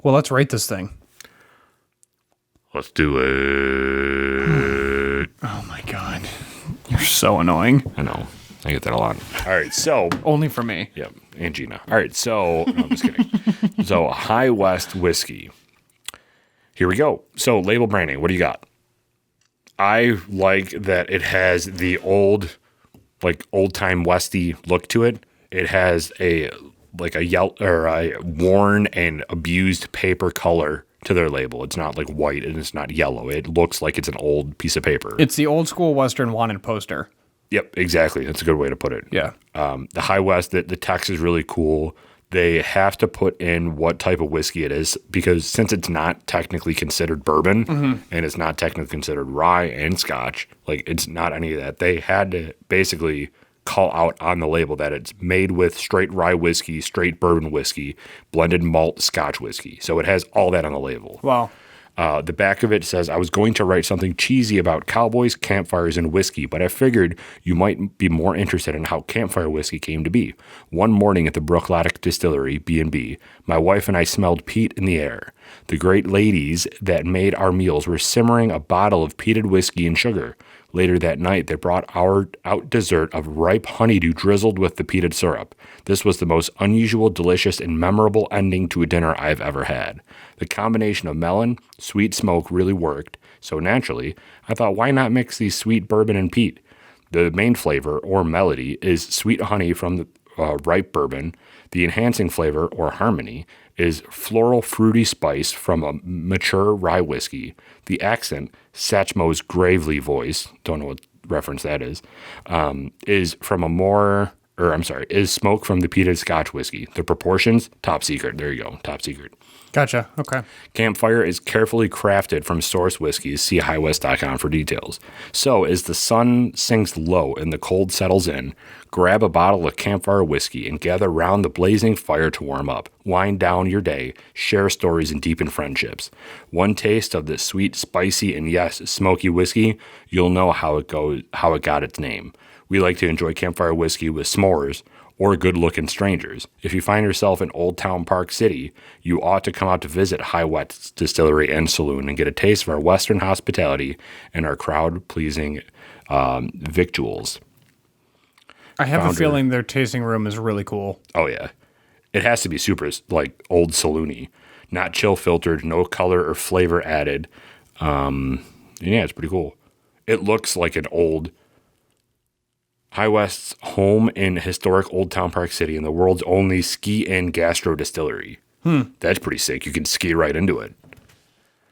Well, let's rate this thing. Let's do it. Oh my God. You're so annoying. I know. I get that a lot. All right, so. Only for me. Yep, and Gina. All right, so. No, I'm just kidding. So, High West whiskey. Here we go. So, label branding. What do you got? I like that it has the old time Westy look to it. It has a yellow or a worn and abused paper color to their label. It's not like white and it's not yellow. It looks like it's an old piece of paper. It's the old school Western wanted poster. Yep, exactly. That's a good way to put it. Yeah. The High West, the text is really cool. They have to put in what type of whiskey it is because since it's not technically considered bourbon and it's not technically considered rye and scotch, like it's not any of that, they had to basically call out on the label that it's made with straight rye whiskey, straight bourbon whiskey, blended malt scotch whiskey. So it has all that on the label. Wow. The back of it says, I was going to write something cheesy about cowboys, campfires, and whiskey, but I figured you might be more interested in how campfire whiskey came to be. One morning at the Brooklotic Distillery, B&B, my wife and I smelled peat in the air. The great ladies that made our meals were simmering a bottle of peated whiskey and sugar. Later that night, they brought out dessert of ripe honeydew drizzled with the peated syrup. This was the most unusual, delicious, and memorable ending to a dinner I've ever had. The combination of melon, sweet smoke really worked, so naturally, I thought why not mix these sweet bourbon and peat? The main flavor, or melody, is sweet honey from the ripe bourbon. The enhancing flavor, or harmony, is floral fruity spice from a mature rye whiskey. The accent, Satchmo's gravely voice, don't know what reference that is is smoke from the peated Scotch whiskey. The proportions, top secret. There you go, top secret. Gotcha. Okay. Campfire is carefully crafted from source whiskeys. See highwest.com for details. So as the sun sinks low and the cold settles in, grab a bottle of Campfire whiskey and gather round the blazing fire to warm up. Wind down your day, share stories, and deepen friendships. One taste of this sweet, spicy, and yes, smoky whiskey, you'll know how it got its name. We like to enjoy Campfire whiskey with s'mores or good-looking strangers. If you find yourself in Old Town Park City, you ought to come out to visit High West Distillery and Saloon and get a taste of our Western hospitality and our crowd-pleasing victuals. I have a feeling their tasting room is really cool. Oh, yeah. It has to be super, like, old saloony. Not chill filtered, no color or flavor added. Yeah, it's pretty cool. It looks like an old High West's home in historic Old Town Park City and the world's only ski-in gastro distillery. That's pretty sick. You can ski right into it.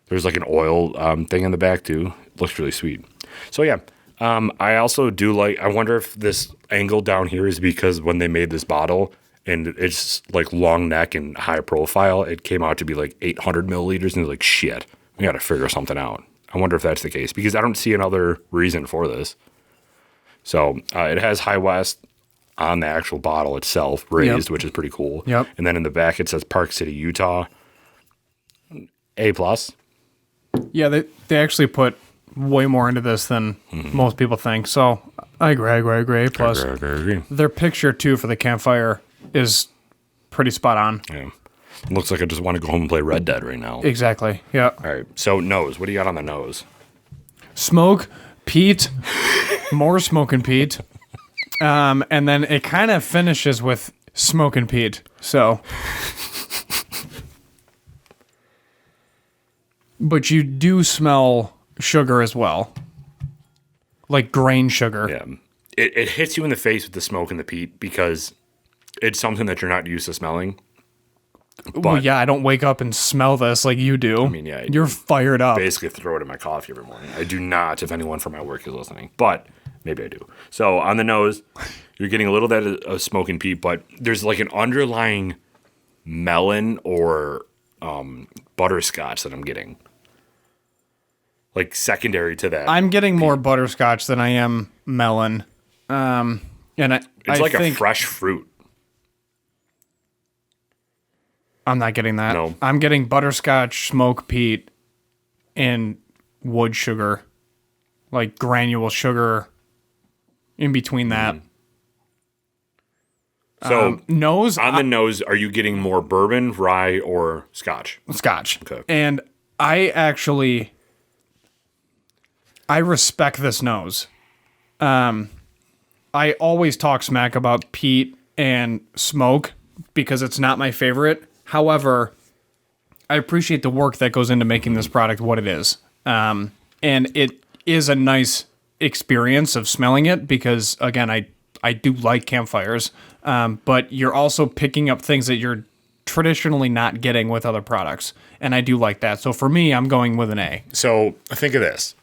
There's like an oil thing in the back too. It looks really sweet. So yeah, I also do like, I wonder if this angle down here is because when they made this bottle and it's like long neck and high profile, it came out to be like 800 milliliters and they're like, shit, we got to figure something out. I wonder if that's the case because I don't see another reason for this. So it has High West on the actual bottle itself, raised, which is pretty cool. Yep. And then in the back it says Park City, Utah. A+. Yeah, they actually put way more into this than most people think. So I agree. Plus, Agree. their picture too for the Campfire is pretty spot on. Yeah. It looks like I just want to go home and play Red Dead right now. Exactly. Yeah. All right. So nose. What do you got on the nose? Smoke, peat, more smoke and peat. And then it kind of finishes with smoke and peat. So, but you do smell sugar as well, like grain sugar. Yeah. It hits you in the face with the smoke and the peat because it's something that you're not used to smelling. But, Well, yeah, I don't wake up and smell this like you do. I mean, yeah. You're fired up. Basically throw it in my coffee every morning. I do not, if anyone from my work is listening, but maybe I do. So on the nose, you're getting a little bit of smoke and peat, but there's like an underlying melon or butterscotch that I'm getting. Like secondary to that. I'm getting more butterscotch than I am melon. And It's I like think a fresh fruit. I'm not getting that. No. I'm getting butterscotch, smoke peat, and wood sugar. Like granule sugar in between that. So Nose, on the nose, are you getting more bourbon, rye, or scotch? Scotch. Okay. And I respect this nose. I always talk smack about peat and smoke because it's not my favorite. However, I appreciate the work that goes into making this product what it is. And it is a nice experience of smelling it because, again, I do like campfires. But you're also picking up things that you're traditionally not getting with other products. And I do like that. So for me, I'm going with an A. So think of this.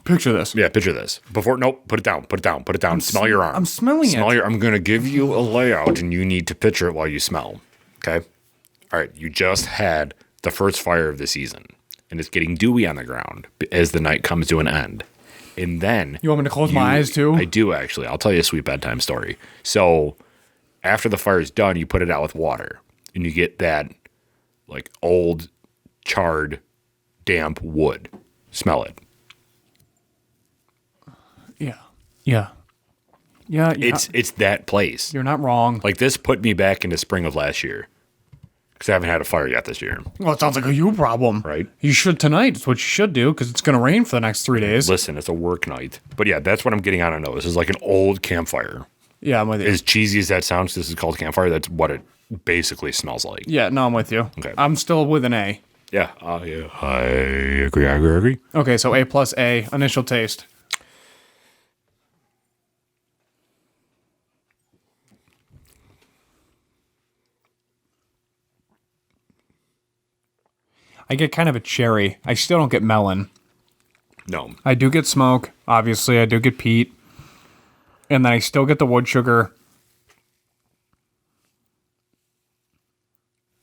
Picture this. Yeah, picture this. Nope, put it down. Smell your arm. I'm smelling it. I'm going to give you a layout, and you need to picture it while you smell. Okay? All right, you just had the first fire of the season, and it's getting dewy on the ground as the night comes to an end. And then... You want me to close my eyes, too? I do, actually. I'll tell you a sweet bedtime story. So, after the fire is done, you put it out with water, and you get that, like, old, charred, damp wood. Smell it. Yeah. It's that place. You're not wrong. Like, this put me back into spring of last year. Because I haven't had a fire yet this year. Well, it sounds like a you problem. Right. You should tonight. It's what you should do because it's going to rain for the next 3 days. Listen, it's a work night. But yeah, that's what I'm getting on a nose. It's like an old campfire. Yeah, I'm with you. As cheesy as that sounds, this is called campfire. That's what it basically smells like. Yeah, no, I'm with you. Okay. I'm still with an A. Yeah. Yeah. I agree. Okay, so A plus A, initial taste. I get kind of a cherry. I still don't get melon. No. I do get smoke. Obviously, I do get peat. And then I still get the wood sugar.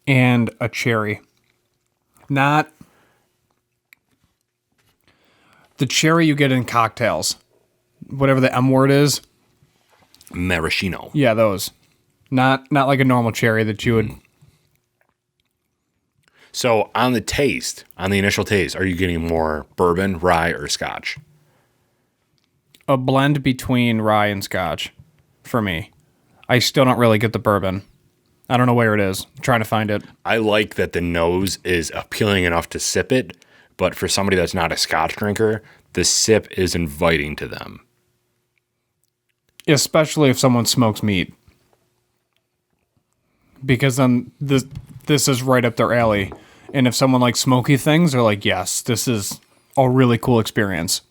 And a cherry. Not the cherry you get in cocktails. Whatever the M word is. Maraschino. Yeah, those. Not like a normal cherry that you would... So on the initial taste, are you getting more bourbon, rye, or scotch? A blend between rye and scotch for me. I still don't really get the bourbon. I don't know where it is. I'm trying to find it. I like that the nose is appealing enough to sip it, but for somebody that's not a scotch drinker, the sip is inviting to them. Especially if someone smokes meat. Because then this is right up their alley. And if someone likes smoky things, they're like, yes, this is a really cool experience.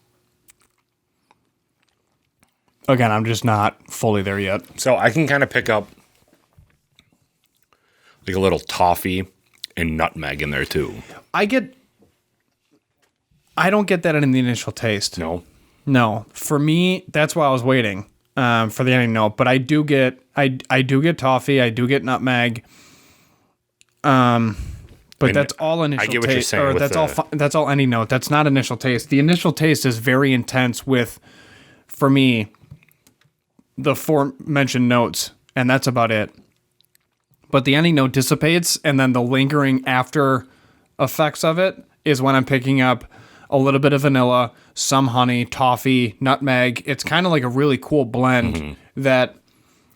Again, I'm just not fully there yet. So I can kind of pick up like a little toffee and nutmeg in there too. I don't get that in the initial taste. No. For me, that's why I was waiting for the ending note. But I do get toffee. I do get nutmeg. But and that's all initial taste. I get what you're saying. Or that's all any note. That's not initial taste. The initial taste is very intense with, for me, the aforementioned notes, and that's about it. But the ending note dissipates, and then the lingering after effects of it is when I'm picking up a little bit of vanilla, some honey, toffee, nutmeg. It's kind of like a really cool blend that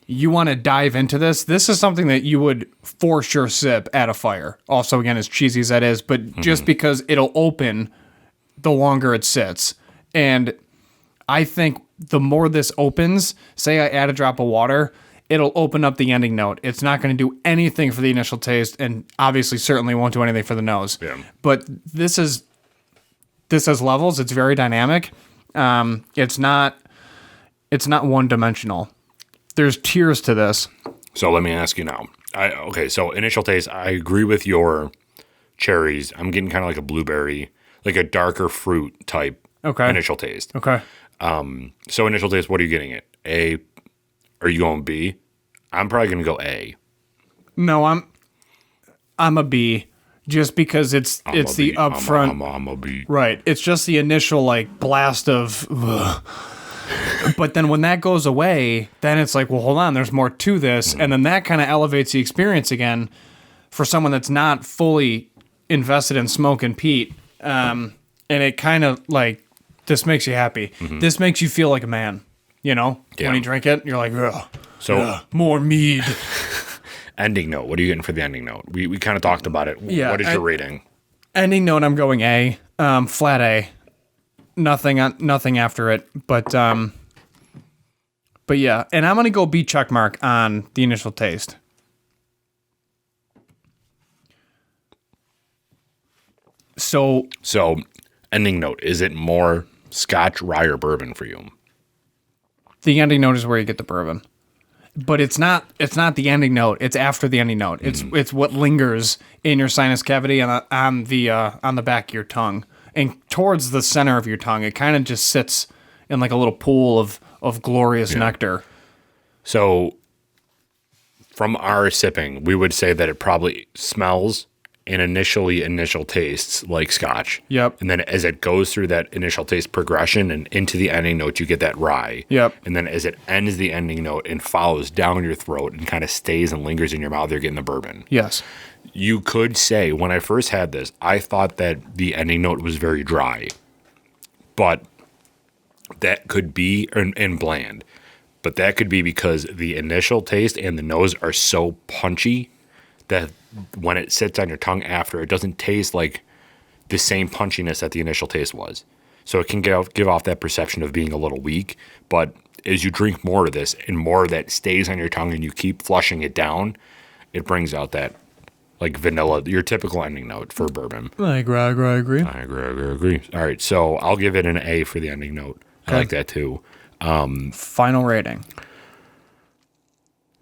you want to dive into this. This is something that you would for sure sip at a fire. Also, again, as cheesy as that is, but just because it'll open the longer it sits. And I think the more this opens, say I add a drop of water, it'll open up the ending note. It's not going to do anything for the initial taste, and obviously certainly won't do anything for the nose. Yeah. But this has levels. It's very dynamic. It's not one-dimensional. There's tiers to this. So let me ask you now. So initial taste, I agree with your cherries. I'm getting kind of like a blueberry, like a darker fruit type initial taste. Okay. So initial taste, what are you getting it? A? Are you going B? I'm probably going to go A. No, I'm a B, just because it's the upfront. I'm a B. Right. It's just the initial like blast of. But then when that goes away, then it's like, well, hold on, there's more to this. And then that kind of elevates the experience again for someone that's not fully invested in smoke and peat. And it kind of like, this makes you happy. This makes you feel like a man, you know? Yeah. When you drink it, you're like, ugh. So more mead. Ending note. What are you getting for the ending note? We kind of talked about it. Yeah, what is your rating? Ending note, I'm going A. Flat A. Nothing after it. But yeah, and I'm gonna go B check mark on the initial taste. So ending note, is it more Scotch, rye, or bourbon for you? The ending note is where you get the bourbon. But it's not the ending note. It's after the ending note. It's what lingers in your sinus cavity and on the back of your tongue and towards the center of your tongue. It kind of just sits in like a little pool of glorious nectar. So from our sipping, we would say that it probably smells and initial tastes like Scotch. Yep. And then as it goes through that initial taste progression and into the ending note, you get that rye. Yep. And then as it ends the ending note and follows down your throat and kind of stays and lingers in your mouth, you're getting the bourbon. Yes. You could say, when I first had this, I thought that the ending note was very dry. But that could be, and bland. But that could be because the initial taste and the nose are so punchy that when it sits on your tongue after, it doesn't taste like the same punchiness that the initial taste was. So it can give off that perception of being a little weak. But as you drink more of this and more of that stays on your tongue and you keep flushing it down, it brings out that like vanilla, your typical ending note for bourbon. I agree. I agree. All right, so I'll give it an A for the ending note. Okay. I like that too. Final rating.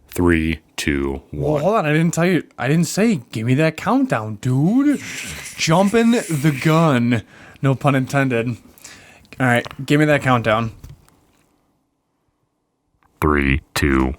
3, 2, 1. Well, hold on. I didn't tell you. I didn't say give me that countdown, dude. Jumping the gun. No pun intended. All right. Give me that countdown. 3, 2,